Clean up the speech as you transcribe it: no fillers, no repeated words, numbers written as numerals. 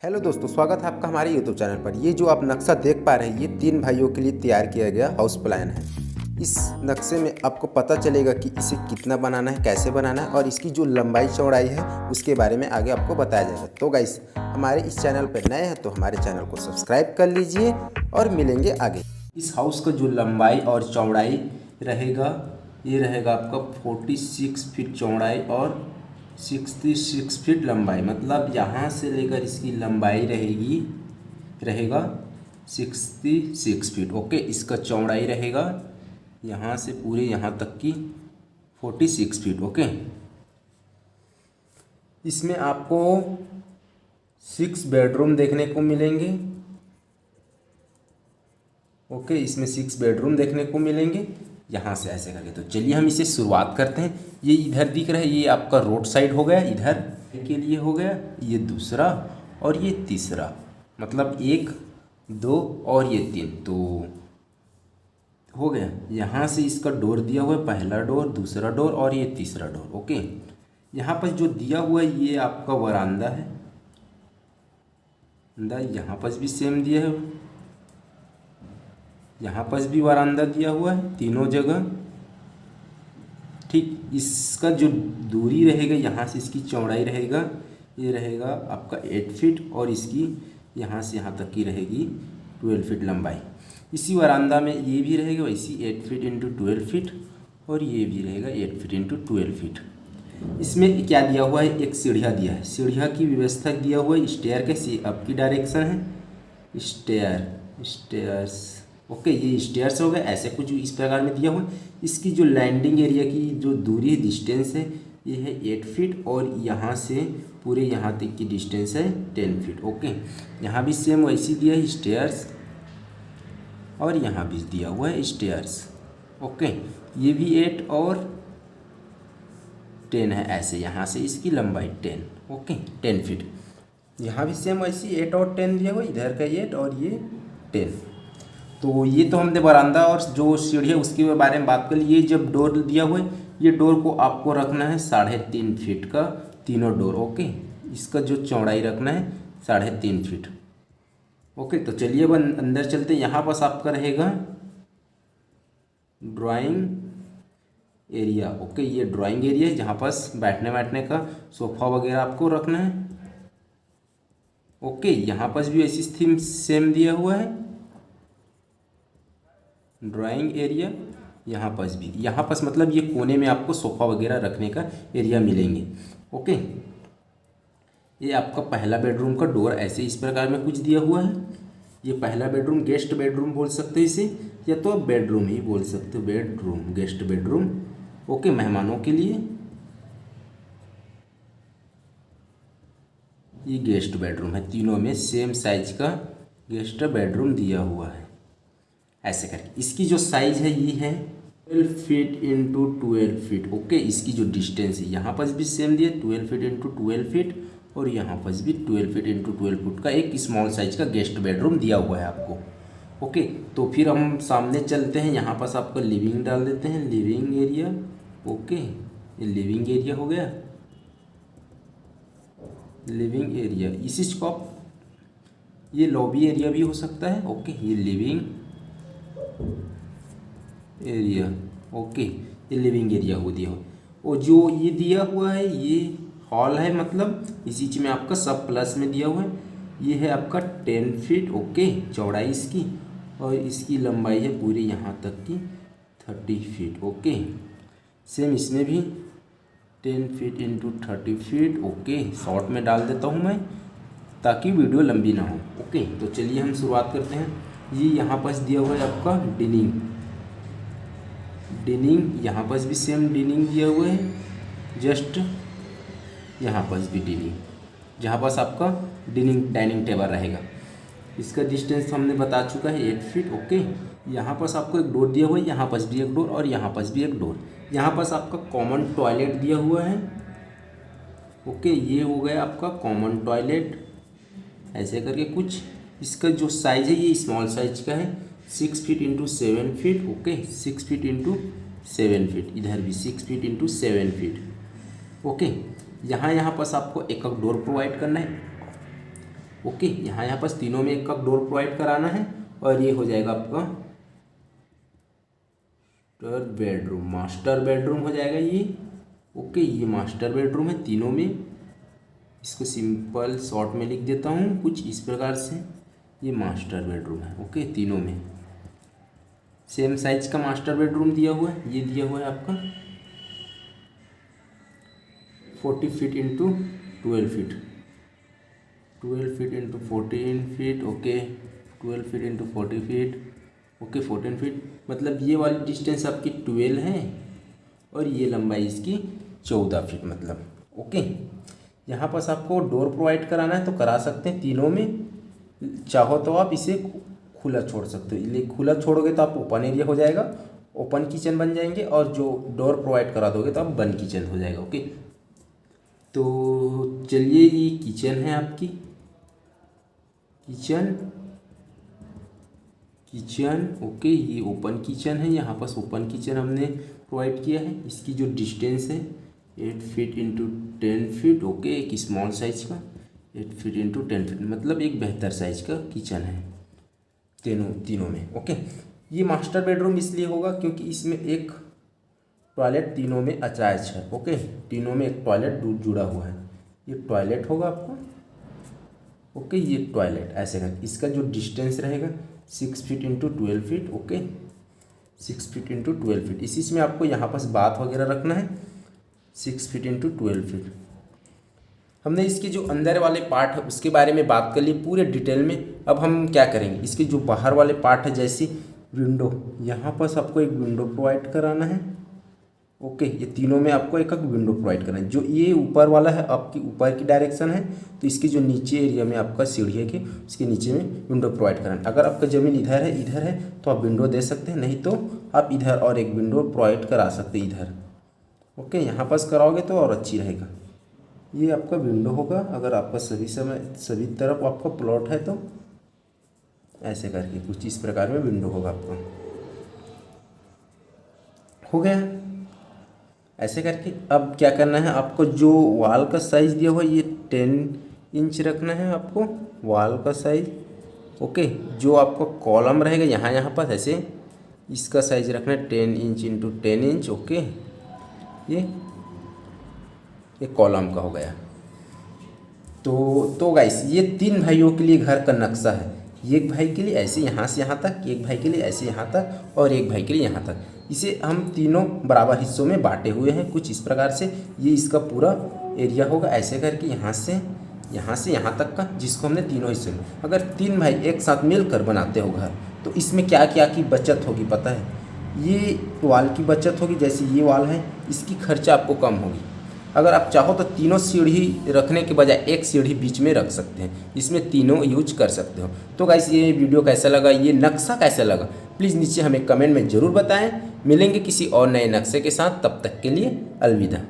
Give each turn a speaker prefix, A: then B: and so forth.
A: Hello दोस्तों, स्वागत है आपका हमारे यूट्यूब चैनल पर। ये जो आप नक्शा देख पा रहे हैं, ये 3 भाइयों के लिए तैयार किया गया हाउस प्लान है। इस नक्शे में आपको पता चलेगा कि इसे कितना बनाना है, कैसे बनाना है और इसकी जो लंबाई चौड़ाई है उसके बारे में आगे आपको बताया जाएगा। तो गाइस, हमारे इस चैनल पर नए हैं तो हमारे चैनल को सब्सक्राइब कर लीजिए और मिलेंगे आगे। इस हाउस का जो लंबाई और चौड़ाई रहेगा, ये रहेगा आपका 46 फीट चौड़ाई और 66 फीट लंबाई। मतलब यहाँ से लेकर इसकी लंबाई रहेगा 66 फीट। ओके, इसका चौड़ाई रहेगा यहाँ से पूरे यहाँ तक की 46 फीट। ओके, इसमें आपको 6 बेडरूम देखने को मिलेंगे। ओके, इसमें 6 बेडरूम देखने को मिलेंगे यहाँ से ऐसे करके। तो चलिए हम इसे शुरुआत करते हैं। ये इधर दिख रहा है, ये आपका रोड साइड हो गया, इधर के लिए हो गया, ये दूसरा और ये तीसरा, मतलब 1 2 और ये 3 तो हो गया। यहाँ से इसका डोर दिया हुआ है, पहला डोर, दूसरा डोर और ये तीसरा डोर। ओके, यहाँ पर जो दिया हुआ है ये आपका वरांदा है। यहाँ पर भी सेम दिया है, यहाँ पर भी वरांदा दिया हुआ है, तीनों जगह। ठीक, इसका जो दूरी रहेगा यहाँ से इसकी चौड़ाई रहेगा, ये रहेगा आपका 8 फीट और इसकी यहाँ से यहाँ तक की रहेगी 12 फीट लंबाई। इसी वरांदा में ये भी रहेगा वैसी 8 फीट इंटू 12 फीट और ये भी रहेगा 8 फीट इंटू 12 फीट। इसमें क्या दिया हुआ है, एक सीढ़िया दिया है, सीढ़िया की व्यवस्था दिया हुआ है। स्टेयर के अप की डायरेक्शन है, स्टेयर्स। ओके, ये स्टेयर्स हो गए, ऐसे कुछ इस प्रकार में दिया हुआ है। इसकी जो लैंडिंग एरिया की जो दूरी डिस्टेंस है ये है 8 फीट और यहाँ से पूरे यहाँ तक की डिस्टेंस है 10 फीट। ओके, यहाँ भी सेम वैसी दिया है स्टेयर्स और यहाँ भी दिया हुआ है स्टेयर्स। ओके, ये भी 8 और 10 है, ऐसे यहाँ से इसकी लंबाई 10। Okay, 10 feet. यहाँ भी सेम वैसी 8 और 10 दिया हुआ, इधर का 8 और ये 10। तो ये तो हमने बरामदा और जो सीढ़ी है उसके बारे में बात कर ली। ये जब डोर दिया हुआ है, ये डोर को आपको रखना है 3.5 फीट का, तीनों डोर। ओके, इसका जो चौड़ाई रखना है 3.5 फीट। ओके, तो चलिए अब अंदर चलते हैं। यहाँ पास आपका रहेगा ड्राइंग एरिया। ओके, ये ड्राइंग एरिया है जहाँ पास बैठने का सोफा वगैरह आपको रखना है। ओके, यहाँ पास भी ऐसी थीम सेम दिया हुआ है, ड्राइंग एरिया। यहाँ पास भी, यहाँ पास मतलब ये कोने में आपको सोफ़ा वगैरह रखने का एरिया मिलेंगे। ओके, ये आपका पहला बेडरूम का डोर ऐसे इस प्रकार में कुछ दिया हुआ है। ये पहला बेडरूम, गेस्ट बेडरूम बोल सकते हो इसे, या तो बेडरूम ही बोल सकते हो, बेडरूम, गेस्ट बेडरूम। ओके, मेहमानों के लिए ये गेस्ट बेडरूम है, तीनों में सेम साइज का गेस्ट बेडरूम दिया हुआ है ऐसे करके। इसकी जो साइज है ये है 12 फीट इंटू 12 फीट। ओके, इसकी जो डिस्टेंस है यहाँ पर भी सेम दिया, 12 फीट इंटू 12 फीट और यहाँ पर भी 12 फीट इंटू 12 फीट का एक स्मॉल साइज का गेस्ट बेडरूम दिया हुआ है आपको। ओके, तो फिर हम सामने चलते हैं। यहाँ पास आपका लिविंग डाल देते हैं, लिविंग एरिया। ओके, ये लिविंग एरिया हो गया, लिविंग एरिया। इसी को ये लॉबी एरिया भी हो सकता है। ओके, ये लिविंग एरिया। ओके, ये लिविंग एरिया हो दिया हो। और जो ये दिया हुआ है ये हॉल है, मतलब इसी चीज में आपका सब प्लस में दिया हुआ है। ये है आपका 10 फीट। ओके, चौड़ाई इसकी और इसकी लंबाई है पूरे यहाँ तक की 30 फीट। ओके, सेम इसमें भी 10 feet into 30 feet. Okay, short में डाल देता हूँ मैं ताकि वीडियो लंबी ना हो। ओके, तो चलिए हम शुरुआत करते हैं। ये यहाँ पास दिया हुआ है आपका डिनिंग, यहाँ पास भी सेम डिनिंग दिया हुआ है, जस्ट यहाँ पास भी डिनिंग, जहाँ पास आपका डिनिंग डाइनिंग टेबल रहेगा। इसका डिस्टेंस हमने बता चुका है 8 फीट। ओके, यहाँ पास आपको एक डोर दिया हुआ है, यहाँ पास भी एक डोर और यहाँ पास भी एक डोर। यहाँ पास आपका कॉमन टॉयलेट दिया हुआ है। ओके, ये हो गया आपका कॉमन टॉयलेट ऐसे करके कुछ। इसका जो साइज़ है ये स्मॉल साइज का है, 6 feet into 7 feet. Okay, 6 feet into 7 feet, इधर भी 6 फीट इंटू 7 फीट। ओके, यहाँ पास आपको एक डोर प्रोवाइड करना है। ओके, यहाँ पास तीनों में एक डोर प्रोवाइड कराना है और ये हो जाएगा आपका मास्टर बेडरूम हो जाएगा ये। ओके, ये मास्टर बेडरूम है तीनों में। इसको सिंपल शॉर्ट में लिख देता हूँ कुछ इस प्रकार से, ये मास्टर बेडरूम है। ओके, तीनों में सेम साइज का मास्टर बेडरूम दिया हुआ है। ये दिया हुआ है आपका 40 feet into 12 feet, 12 feet into 14 feet. Okay, 12 feet into 40 feet. Okay, 14 feet, मतलब ये वाली डिस्टेंस आपकी 12 है और ये लंबाई इसकी 14 फीट मतलब। ओके, यहाँ पास आपको डोर प्रोवाइड कराना है तो करा सकते हैं तीनों में, चाहो तो आप इसे खुला छोड़ सकते हो। ये खुला छोड़ोगे तो आप ओपन एरिया हो जाएगा, ओपन किचन बन जाएंगे, और जो डोर प्रोवाइड करा दोगे तो आप बंद किचन हो जाएगा। ओके, तो चलिए ये किचन है आपकी, किचन। ओके, ये ओपन किचन है, यहाँ पास ओपन किचन हमने प्रोवाइड किया है। इसकी जो डिस्टेंस है 8 फीट इंटू 10 फीट। ओके, एक स्मॉल साइज का 8 फीट इंटू 10 फीट, मतलब एक बेहतर साइज का किचन है तीनों में। ओके, ये मास्टर बेडरूम इसलिए होगा क्योंकि इसमें एक टॉयलेट तीनों में अटैच है। ओके, तीनों में एक टॉयलेट जुड़ा हुआ है, ये टॉयलेट होगा आपका। ओके, ये टॉयलेट ऐसे कर, इसका जो डिस्टेंस रहेगा 6 feet into 12 feet. Okay, 6 feet into 12 feet. इसी में आपको यहाँ पास बाथ वगैरह रखना है, 6 फीट इंटू 12 फीट। हमने इसके जो अंदर वाले पार्ट है उसके बारे में बात कर ली पूरे डिटेल में। अब हम क्या करेंगे, इसके जो बाहर वाले पार्ट है जैसे विंडो, यहाँ पास आपको एक विंडो प्रोवाइड कराना है। ओके, ये तीनों में आपको एक विंडो प्रोवाइड करना है। जो ये ऊपर वाला है आपकी ऊपर की डायरेक्शन है, तो इसकी जो नीचे एरिया में आपका सीढ़ी है कि उसके नीचे में विंडो प्रोवाइड करना है। अगर आपका ज़मीन इधर है तो आप विंडो दे सकते हैं, नहीं तो आप इधर और एक विंडो प्रोवाइड करा सकते हैं इधर। ओके, यहाँ पास कराओगे तो और अच्छी रहेगा। ये आपका विंडो होगा अगर आपका सभी तरफ आपका प्लॉट है तो ऐसे करके कुछ इस प्रकार में विंडो होगा आपका। हो गया ऐसे करके। अब क्या करना है आपको, जो वॉल का साइज दिया हुआ ये 10 इंच रखना है आपको वॉल का साइज। ओके, जो आपका कॉलम रहेगा यहाँ पास ऐसे इसका साइज रखना है 10 इंच इंटू 10 इंच। ओके, ये कॉलम का हो गया। तो गाइस ये 3 भाइयों के लिए घर का नक्शा है। एक भाई के लिए ऐसे यहाँ से यहाँ तक, एक भाई के लिए ऐसे यहाँ तक, और एक भाई के लिए यहाँ तक। इसे हम तीनों बराबर हिस्सों में बांटे हुए हैं कुछ इस प्रकार से। ये इसका पूरा एरिया होगा ऐसे करके, यहाँ से यहाँ तक का, जिसको हमने तीनों हिस्सों में। अगर 3 भाई एक साथ मिलकर बनाते हो घर तो इसमें क्या क्या की बचत होगी पता है। ये वाल की बचत होगी, जैसे ये वाल है इसकी खर्चा आपको कम होगी। अगर आप चाहो तो तीनों सीढ़ी रखने के बजाय एक सीढ़ी बीच में रख सकते हैं, इसमें तीनों यूज कर सकते हो। तो गाइस ये वीडियो कैसा लगा, ये नक्शा कैसा लगा, प्लीज़ नीचे हमें कमेंट में ज़रूर बताएं। मिलेंगे किसी और नए नक्शे के साथ, तब तक के लिए अलविदा।